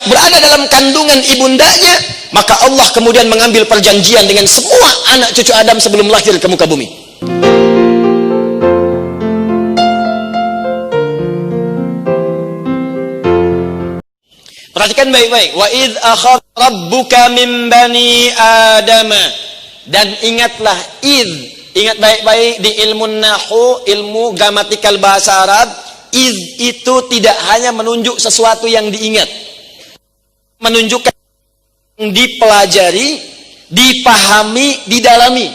berada dalam kandungan ibundanya, maka Allah kemudian mengambil perjanjian dengan semua anak cucu Adam sebelum lahir ke muka bumi. Perhatikan baik-baik. Wa idz akhadha rabbuka min bani Adam. Dan ingatlah ingat baik-baik di ilmu nahwu, ilmu gramatikal bahasa Arab, itu tidak hanya menunjuk sesuatu yang diingat, menunjukkan dipelajari, dipahami, didalami.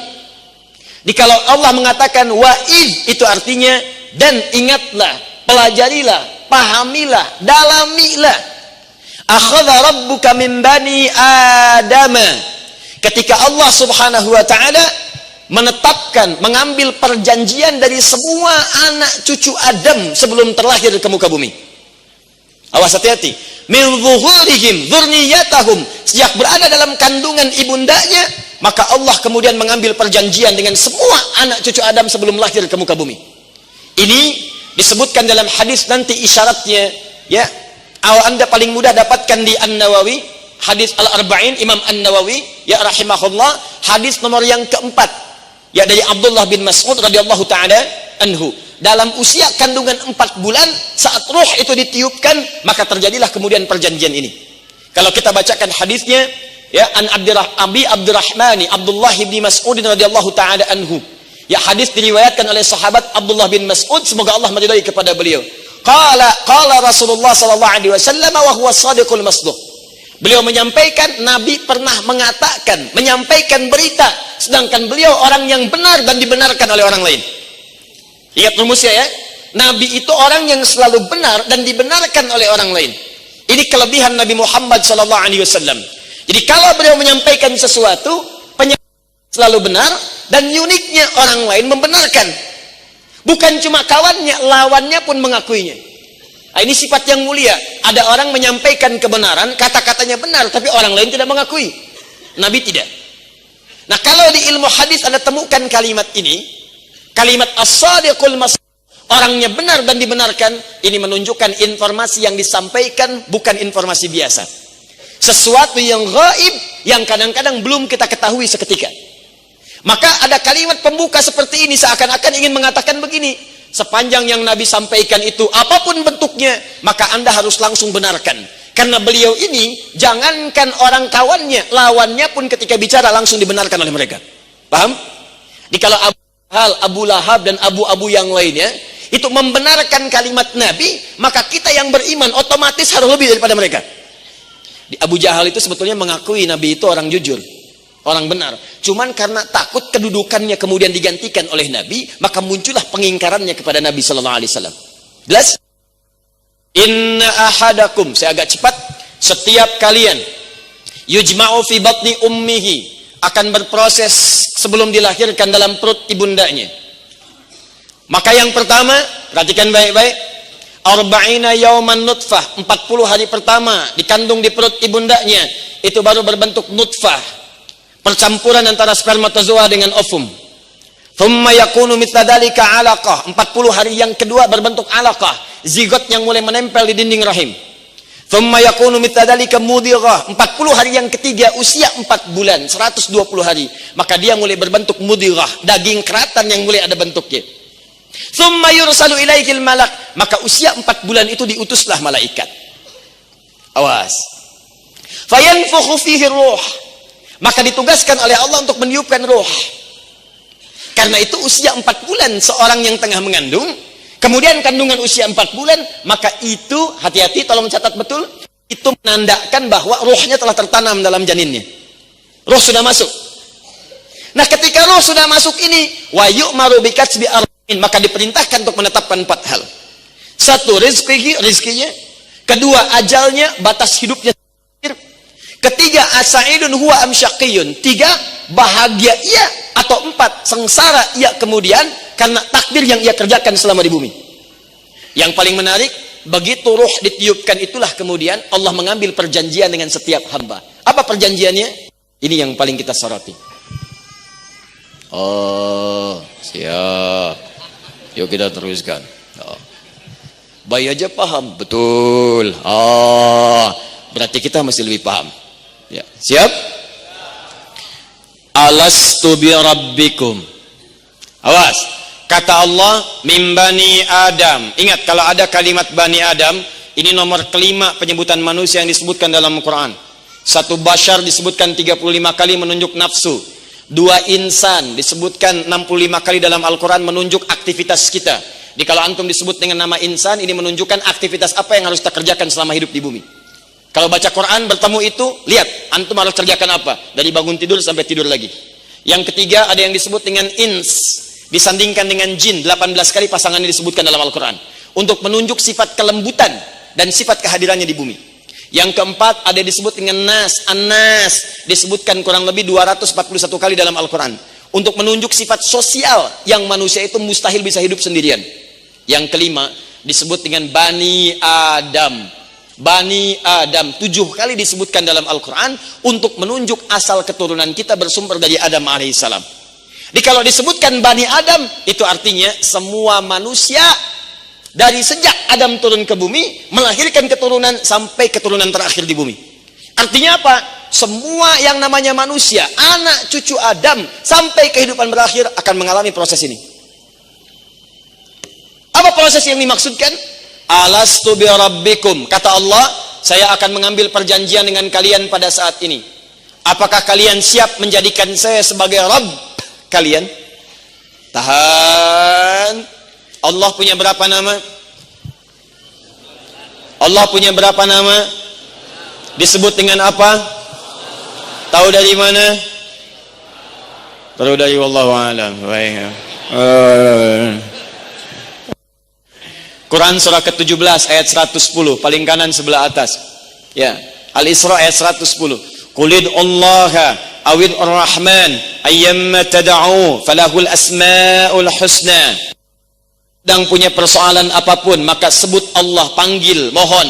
Jadi kalau Allah mengatakan wa'id, itu artinya dan ingatlah, pelajarilah, pahamilah, dalamilah. Akhadha rabbuka min bani Adam. Ketika Allah subhanahu wa ta'ala menetapkan, mengambil perjanjian dari semua anak cucu Adam sebelum terlahir ke muka bumi. Awas, hati-hati. Min zuhurihim dzurriyyatahum, sejak berada dalam kandungan ibundanya, maka Allah kemudian mengambil perjanjian dengan semua anak cucu Adam sebelum lahir ke muka bumi. Ini disebutkan dalam hadis, nanti isyaratnya ya. Anda paling mudah dapatkan di An-Nawawi, hadis Al-Arba'in Imam An-Nawawi ya rahimahullah, hadis nomor yang keempat ya, dari Abdullah bin Mas'ud radhiyallahu taala anhu. Dalam usia kandungan 4 bulan, saat ruh itu ditiupkan, maka terjadilah kemudian perjanjian ini. Kalau kita bacakan hadisnya ya, an Abi Abdurrahmani Abdullah bin Mas'ud radhiyallahu taala anhu. Ya, hadis diriwayatkan oleh sahabat Abdullah bin Mas'ud, semoga Allah meridai kepada beliau. Qala Rasulullah sallallahu alaihi wasallam wa huwa shadiqul masduq. Beliau menyampaikan, Nabi pernah mengatakan, menyampaikan berita, sedangkan beliau orang yang benar dan dibenarkan oleh orang lain. Ingat rumusnya ya, Nabi itu orang yang selalu benar dan dibenarkan oleh orang lain. Ini kelebihan Nabi Muhammad sallallahu alaihi wasallam. Jadi kalau beliau menyampaikan sesuatu, selalu benar, dan uniknya orang lain membenarkan. Bukan cuma kawannya, lawannya pun mengakuinya. Nah, ini sifat yang mulia. Ada orang menyampaikan kebenaran, kata-katanya benar, tapi orang lain tidak mengakui. Nabi tidak. Nah, kalau di ilmu hadis Anda temukan kalimat ini, kalimat as-sadiqul masduq, orangnya benar dan dibenarkan, ini menunjukkan informasi yang disampaikan bukan informasi biasa. Sesuatu yang gaib, yang kadang-kadang belum kita ketahui seketika. Maka ada kalimat pembuka seperti ini, seakan-akan ingin mengatakan begini, sepanjang yang Nabi sampaikan itu apapun bentuknya, maka Anda harus langsung benarkan. Karena beliau ini, jangankan orang kawannya, lawannya pun ketika bicara langsung dibenarkan oleh mereka. Paham? Jadi kalau Abu Lahab dan Abu yang lainnya itu membenarkan kalimat Nabi, maka kita yang beriman otomatis harus lebih daripada mereka. Di Abu Jahal itu sebetulnya mengakui Nabi itu orang jujur, orang benar. Cuman karena takut kedudukannya kemudian digantikan oleh Nabi, maka muncullah pengingkarannya kepada Nabi sallallahu alaihi wasallam. Jelas? Inna ahadakum, saya agak cepat, setiap kalian yujma'u fi batni ummihi, akan berproses sebelum dilahirkan dalam perut ibundanya. Maka yang pertama, perhatikan baik-baik, arba'ina yauman nutfah, 40 hari pertama dikandung di perut ibundanya, itu baru berbentuk nutfah, percampuran antara spermatozoa dengan ovum. Thumma yakunu mithla dzalika 'alaqah, 40 hari yang kedua berbentuk 'alaqah, zigot yang mulai menempel di dinding rahim. Thumma yakunu mithla dzalika mudghah, 40 hari yang ketiga usia 4 bulan, 120 hari, maka dia mulai berbentuk mudghah, daging keratan yang mulai ada bentuknya. Thumma yursalu ilaihil malak, maka usia 4 bulan itu diutuslah malaikat. Awas. Fayanfukhu fihi ruh, maka ditugaskan oleh Allah untuk meniupkan ruh. Karena itu usia 4 bulan seorang yang tengah mengandung, kemudian kandungan usia 4 bulan, maka itu, hati-hati, tolong catat betul, itu menandakan bahwa ruhnya telah tertanam dalam janinnya. Ruh sudah masuk. Nah, ketika ruh sudah masuk ini, wa yu'maru bikatsbi arba'in, maka diperintahkan untuk menetapkan 4 hal. 1, rizkinya. 2, ajalnya, batas hidupnya. Ketiga, asaidun huwa am syaqiyun. 3, bahagia ia, atau 4, sengsara ia kemudian karena takdir yang ia kerjakan selama di bumi. Yang paling menarik, begitu ruh ditiupkan itulah kemudian Allah mengambil perjanjian dengan setiap hamba. Apa perjanjiannya? Ini yang paling kita soroti. Oh, siap. Yuk kita teruskan. Oh. Bayi aja paham, betul. Berarti kita mesti lebih paham. Ya, siap? Alastu bi rabbikum. Awas. Kata Allah, min bani Adam. Ingat, kalau ada kalimat bani Adam, ini nomor kelima penyebutan manusia yang disebutkan dalam Quran. Satu bashar disebutkan 35 kali menunjuk nafsu. Dua insan disebutkan 65 kali dalam Al-Quran menunjuk aktivitas kita. Jadi kalau antum disebut dengan nama insan, ini menunjukkan aktivitas apa yang harus kita kerjakan selama hidup di bumi. Kalau baca Quran bertemu itu, lihat antum harus kerjakan apa dari bangun tidur sampai tidur lagi. Yang ketiga ada yang disebut dengan ins, disandingkan dengan jin, 18 kali pasangannya disebutkan dalam Al-Quran untuk menunjuk sifat kelembutan dan sifat kehadirannya di bumi. Yang keempat ada disebut dengan nas, an-nas, disebutkan kurang lebih 241 kali dalam Al-Quran untuk menunjuk sifat sosial yang manusia itu mustahil bisa hidup sendirian. Yang kelima disebut dengan Bani Adam. Bani Adam 7 kali disebutkan dalam Al-Quran untuk menunjuk asal keturunan kita bersumber dari Adam alaihissalam. Jadi kalau disebutkan Bani Adam, itu artinya semua manusia dari sejak Adam turun ke bumi melahirkan keturunan sampai keturunan terakhir di bumi. Artinya apa? Semua yang namanya manusia, anak cucu Adam sampai kehidupan berakhir akan mengalami proses ini. Apa proses yang dimaksudkan? Alastu bi rabbikum. Kata Allah, saya akan mengambil perjanjian dengan kalian pada saat ini. Apakah kalian siap menjadikan saya sebagai Rabb kalian? Tahan. Allah punya berapa nama? Allah punya berapa nama? Disebut dengan apa? Tahu dari mana? Tahu dari wallahu a'lam. Quran surah ke-17 ayat 110, paling kanan sebelah atas. Ya, Al-Isra ayat 110. Qulid Allaha awid ar-Rahman ayyamma tad'u falahul asmaul husna. Sedang punya persoalan apapun, maka sebut Allah, panggil, mohon,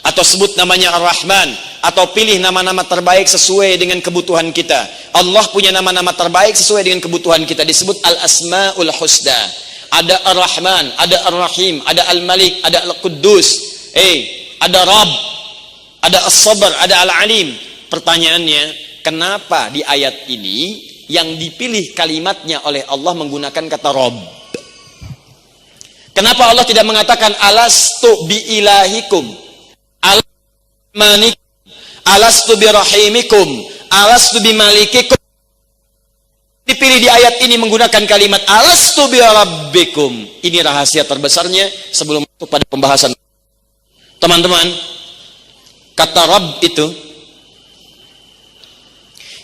atau sebut namanya Ar-Rahman, atau pilih nama-nama terbaik sesuai dengan kebutuhan kita. Allah punya nama-nama terbaik sesuai dengan kebutuhan kita, disebut Al-Asma'ul Husna. Ada Ar-Rahman, ada Ar-Rahim, ada Al-Malik, ada Al-Quddus, ada Rabb, ada As-Sabr, ada Al-Alim. Pertanyaannya, kenapa di ayat ini yang dipilih kalimatnya oleh Allah menggunakan kata Rabb? Kenapa Allah tidak mengatakan alastu bi ilahikum, alastu alastu bi rahimikum, alastu bi malikikum? Dipilih di ayat ini menggunakan kalimat alastu bi rabbikum. Ini rahasia terbesarnya sebelum masuk pada pembahasan. Teman-teman, kata Rabb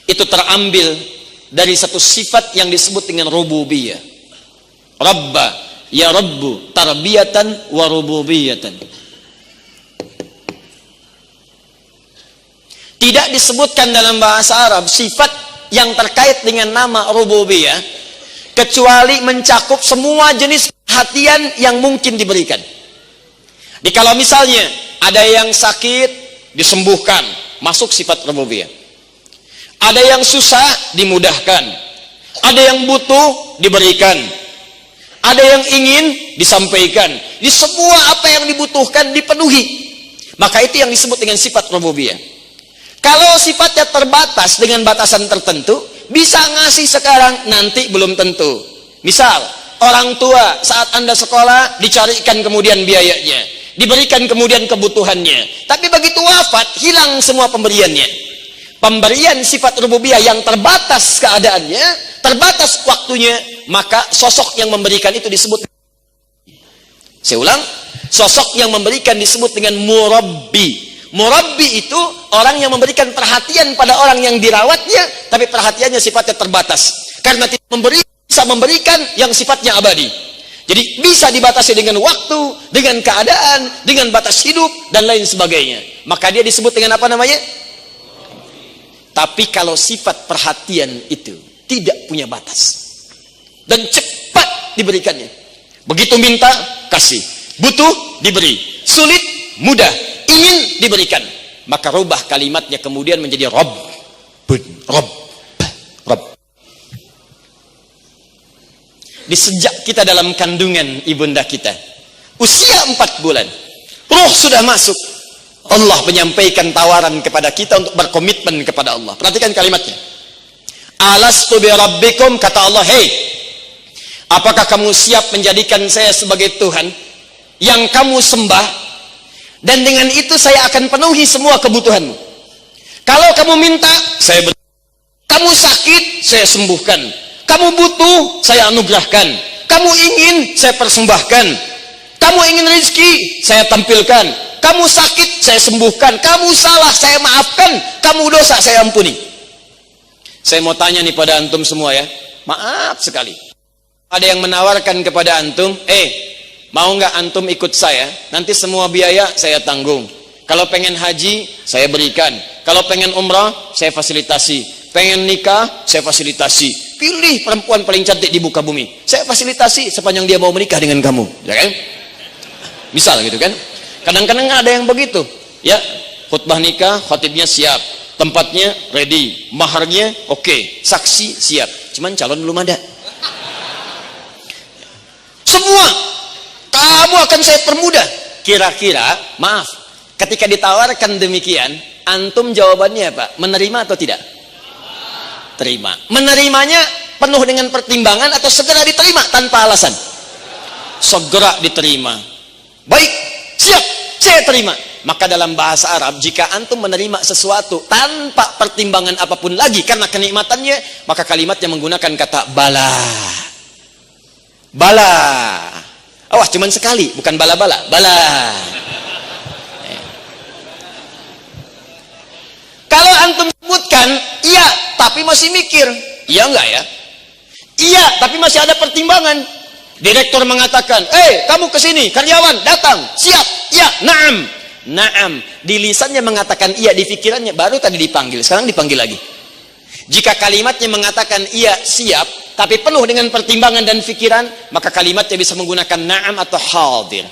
itu terambil dari satu sifat yang disebut dengan rububiyah. Rabba, ya Rabbu, tarbiyatan wa rububiyatan. Tidak disebutkan dalam bahasa Arab sifat yang terkait dengan nama rububiyah kecuali mencakup semua jenis perhatian yang mungkin diberikan. Jadi kalau misalnya ada yang sakit disembuhkan, masuk sifat rububiyah. Ada yang susah dimudahkan. Ada yang butuh diberikan. Ada yang ingin disampaikan. Di semua apa yang dibutuhkan dipenuhi. Maka itu yang disebut dengan sifat rububiyah. Kalau sifatnya terbatas dengan batasan tertentu, bisa ngasih sekarang, nanti belum tentu. Misal, orang tua saat Anda sekolah dicarikan kemudian biayanya, diberikan kemudian kebutuhannya. Tapi begitu wafat, hilang semua pemberiannya. Pemberian sifat rububiyah yang terbatas keadaannya, terbatas waktunya, maka sosok yang memberikan itu disebut. Saya ulang, sosok yang memberikan disebut dengan murabbi. Murabbi itu orang yang memberikan perhatian pada orang yang dirawatnya, tapi perhatiannya sifatnya terbatas. Karena tidak bisa memberikan yang sifatnya abadi. Jadi bisa dibatasi dengan waktu, dengan keadaan, dengan batas hidup, dan lain sebagainya. Maka dia disebut dengan apa namanya? Tapi kalau sifat perhatian itu tidak punya batas dan cepat diberikannya. Begitu minta, kasih. Butuh, diberi. Sulit, mudah. Ingin, diberikan. Maka rubah kalimatnya kemudian menjadi Rabb. Rabb. Rabb. Di sejak kita dalam kandungan ibunda kita, usia 4 bulan, ruh sudah masuk. Allah menyampaikan tawaran kepada kita untuk berkomitmen kepada Allah. Perhatikan kalimatnya. Alastu bi rabbikum, kata Allah, hei, apakah kamu siap menjadikan saya sebagai Tuhan yang kamu sembah, dan dengan itu saya akan penuhi semua kebutuhanmu. Kalau kamu minta, saya beri. Kamu sakit, saya sembuhkan. Kamu butuh, saya anugerahkan. Kamu ingin, saya persembahkan. Kamu ingin rezeki, saya tampilkan. Kamu sakit, saya sembuhkan. Kamu salah, saya maafkan. Kamu dosa, saya ampuni. Saya mau tanya nih pada antum semua ya. Maaf sekali. Ada yang menawarkan kepada antum, mau nggak antum ikut saya? Nanti semua biaya saya tanggung. Kalau pengen haji, saya berikan. Kalau pengen umrah, saya fasilitasi. Pengen nikah, saya fasilitasi. Pilih perempuan paling cantik di muka bumi, saya fasilitasi sepanjang dia mau menikah dengan kamu, ya kan? Misal gitu kan? Kadang-kadang ada yang begitu, ya. Khutbah nikah, khatibnya siap, tempatnya ready, maharnya oke, saksi siap, cuman calon belum ada. Semua kamu akan saya permudah. Kira-kira, maaf, ketika ditawarkan demikian, antum jawabannya apa? Menerima atau tidak? Terima. Menerimanya penuh dengan pertimbangan atau segera diterima tanpa alasan? Segera diterima. Baik, siap, saya terima. Maka dalam bahasa Arab, jika antum menerima sesuatu tanpa pertimbangan apapun lagi karena kenikmatannya, maka kalimatnya menggunakan kata bala. Bala. Awas, cuman sekali, bukan bala-bala, bala. Kalau antum sebutkan, iya, tapi masih mikir, iya enggak ya? Iya, tapi masih ada pertimbangan. Direktur mengatakan, kamu kesini, karyawan datang, siap, iya, naam. Naam, di lisannya mengatakan iya, di pikirannya baru tadi dipanggil, sekarang dipanggil lagi. Jika kalimatnya mengatakan iya, siap, tapi penuh dengan pertimbangan dan pikiran, maka kalimatnya bisa menggunakan na'am atau hadir.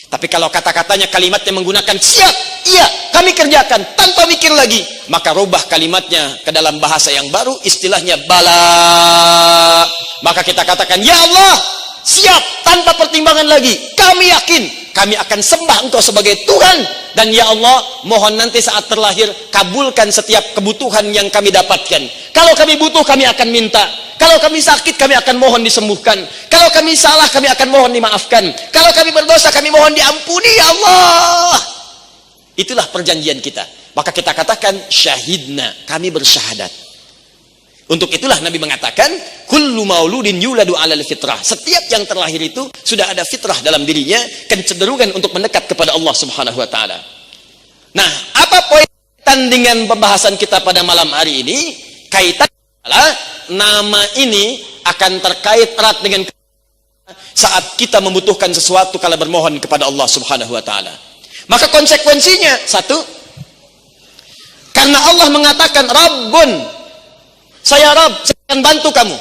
Tapi kalau kata-katanya kalimatnya menggunakan siap, iya, kami kerjakan tanpa mikir lagi, maka rubah kalimatnya ke dalam bahasa yang baru, istilahnya bala. Maka kita katakan, ya Allah, siap, tanpa pertimbangan lagi, kami yakin kami akan sembah Engkau sebagai Tuhan, dan ya Allah, mohon nanti saat terlahir kabulkan setiap kebutuhan yang kami dapatkan. Kalau kami butuh, kami akan minta. Kalau kami sakit, kami akan mohon disembuhkan. Kalau kami salah, kami akan mohon dimaafkan. Kalau kami berdosa, kami mohon diampuni, ya Allah. Itulah perjanjian kita. Maka kita katakan syahidna, kami bersyahadat. Untuk itulah Nabi mengatakan, kullu mauludin yuladu 'alal fitrah. Setiap yang terlahir itu sudah ada fitrah dalam dirinya, kecenderungan untuk mendekat kepada Allah Subhanahu wa taala. Nah, apa poin dengan pembahasan kita pada malam hari ini? Kaitan adalah nama ini akan terkait erat dengan saat kita membutuhkan sesuatu kala bermohon kepada Allah Subhanahu wa taala. Maka konsekuensinya satu, karena Allah mengatakan Rabbun, saya Rabb, saya akan bantu kamu,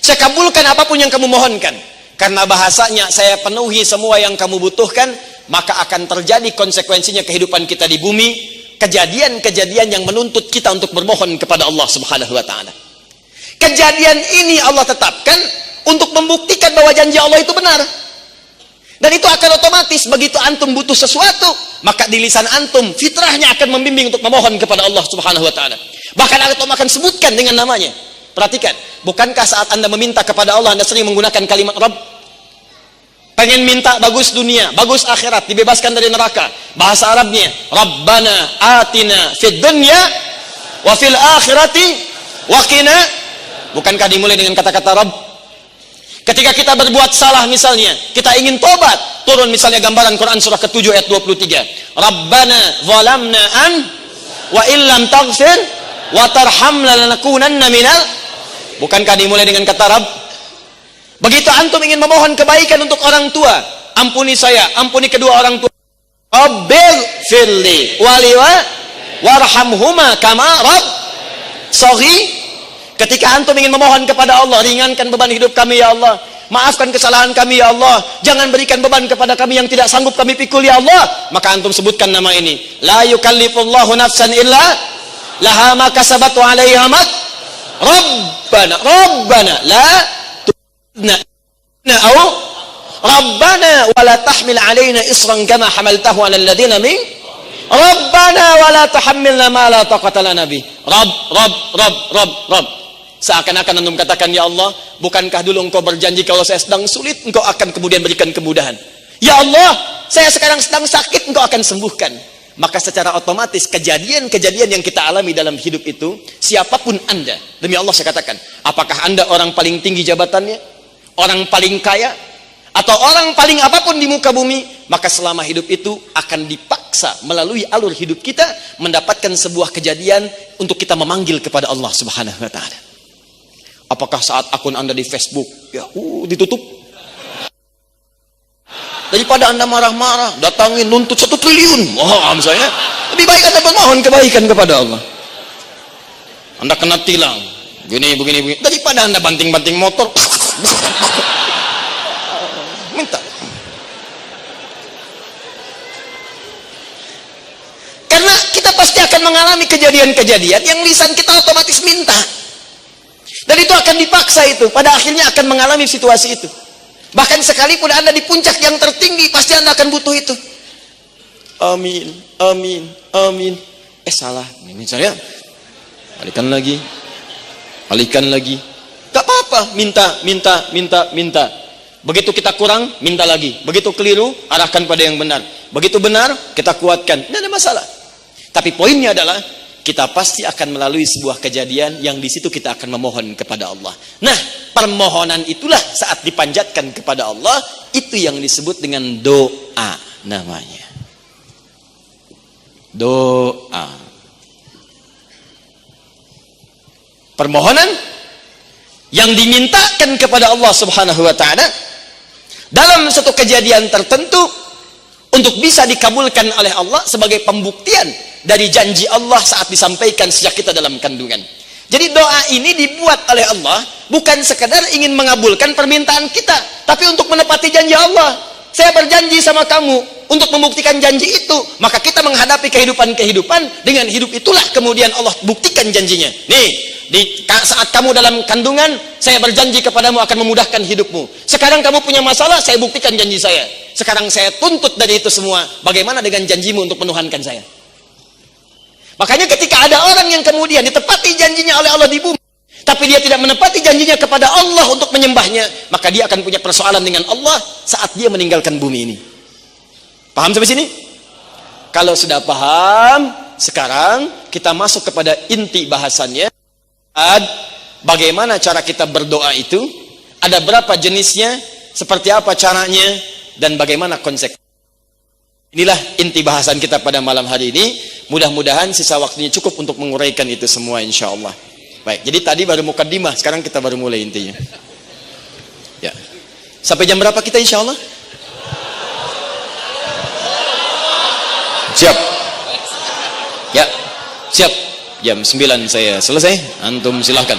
saya kabulkan apapun yang kamu mohonkan. Karena bahasanya saya penuhi semua yang kamu butuhkan, maka akan terjadi konsekuensinya kehidupan kita di bumi, kejadian-kejadian yang menuntut kita untuk bermohon kepada Allah Subhanahu wa taala. Kejadian ini Allah tetapkan untuk membuktikan bahwa janji Allah itu benar. Dan itu akan otomatis begitu antum butuh sesuatu, maka di lisan antum fitrahnya akan membimbing untuk memohon kepada Allah Subhanahu wa taala. Bahkan antum akan sebutkan dengan namanya. Perhatikan, bukankah saat Anda meminta kepada Allah Anda sering menggunakan kalimat Rabb? Pengen minta bagus dunia, bagus akhirat, dibebaskan dari neraka. Bahasa Arabnya, Rabbana atina fid dunya wa fil akhirati wa qina. Bukankah dimulai dengan kata-kata Rabb? Ketika kita berbuat salah misalnya, kita ingin tobat, turun misalnya gambaran Quran surah ke-7 ayat 23. Rabbana zalamna wa illam taghfir wa tarhamna lanakunanna minal. Bukankah dimulai dengan kata Rabb? Begitu antum ingin memohon kebaikan untuk orang tua, ampuni saya, ampuni kedua orang tua. Rabbil firli waliwa warhamhuma kama Rabb sahih. Ketika antum ingin memohon kepada Allah, ringankan beban hidup kami ya Allah, maafkan kesalahan kami ya Allah, jangan berikan beban kepada kami yang tidak sanggup kami pikul ya Allah, maka antum sebutkan nama ini. La yukallifullahu nafsan illa laha ma kasabat wa 'alaiha ma. Rabbana la tu'akhidhna Rabbana wa la tahmil 'alaina isran kama hamaltahu 'alal ladzina min. Rabbana wa la tuhammilna ma la taqata lana bih. Rabb. Seakan-akan antum katakan, ya Allah, bukankah dulu engkau berjanji kalau saya sedang sulit, engkau akan kemudian berikan kemudahan. Ya Allah, saya sekarang sedang sakit, engkau akan sembuhkan. Maka secara otomatis kejadian-kejadian yang kita alami dalam hidup itu, siapapun Anda, demi Allah saya katakan, apakah Anda orang paling tinggi jabatannya, orang paling kaya, atau orang paling apapun di muka bumi, maka selama hidup itu akan dipaksa melalui alur hidup kita mendapatkan sebuah kejadian untuk kita memanggil kepada Allah Subhanahu wa taala. Apakah saat akun Anda di Facebook ya ditutup? Daripada Anda marah-marah, datangin nuntut 1 triliun. Misalnya, lebih baik Anda bermohon kebaikan kepada Allah. Anda kena tilang, begini. Daripada Anda banting-banting motor, minta. Karena kita pasti akan mengalami kejadian-kejadian yang lisan kita otomatis minta. Dan itu akan dipaksa itu. Pada akhirnya akan mengalami situasi itu. Bahkan sekalipun Anda di puncak yang tertinggi, pasti Anda akan butuh itu. Amin. Salah. Ini saya. Balikan lagi. Gak apa-apa. Minta. Begitu kita kurang, minta lagi. Begitu keliru, arahkan pada yang benar. Begitu benar, kita kuatkan. Tidak ada masalah. Tapi poinnya adalah, kita pasti akan melalui sebuah kejadian yang di situ kita akan memohon kepada Allah. Nah, permohonan itulah saat dipanjatkan kepada Allah, itu yang disebut dengan doa namanya. Doa. Permohonan yang dimintakan kepada Allah Subhanahu wa taala dalam suatu kejadian tertentu untuk bisa dikabulkan oleh Allah sebagai pembuktian dari janji Allah saat disampaikan sejak kita dalam kandungan. Jadi doa ini dibuat oleh Allah bukan sekadar ingin mengabulkan permintaan kita, tapi untuk menepati janji Allah. Saya berjanji sama kamu untuk membuktikan janji itu, maka kita menghadapi kehidupan dengan hidup itulah kemudian Allah buktikan janjinya. Nih, saat kamu dalam kandungan, saya berjanji kepadamu akan memudahkan hidupmu. Sekarang kamu punya masalah, saya buktikan janji saya. Sekarang saya tuntut dari itu semua, bagaimana dengan janjimu untuk menuhankan saya? Makanya ketika ada orang yang kemudian ditepati janjinya oleh Allah di bumi, tapi dia tidak menepati janjinya kepada Allah untuk menyembahnya, maka dia akan punya persoalan dengan Allah saat dia meninggalkan bumi ini. Paham sampai sini? Kalau sudah paham, sekarang kita masuk kepada inti bahasannya. Bagaimana cara kita berdoa itu? Ada berapa jenisnya? Seperti apa caranya? Dan bagaimana konsekuensinya? Inilah inti bahasan kita pada malam hari ini. Mudah-mudahan sisa waktunya cukup untuk menguraikan itu semua, insya Allah. Baik, jadi tadi baru mukaddimah, sekarang kita baru mulai intinya. Ya. Sampai jam berapa kita insya Allah? Siap? Ya, siap. Jam 9 saya selesai. Antum silahkan.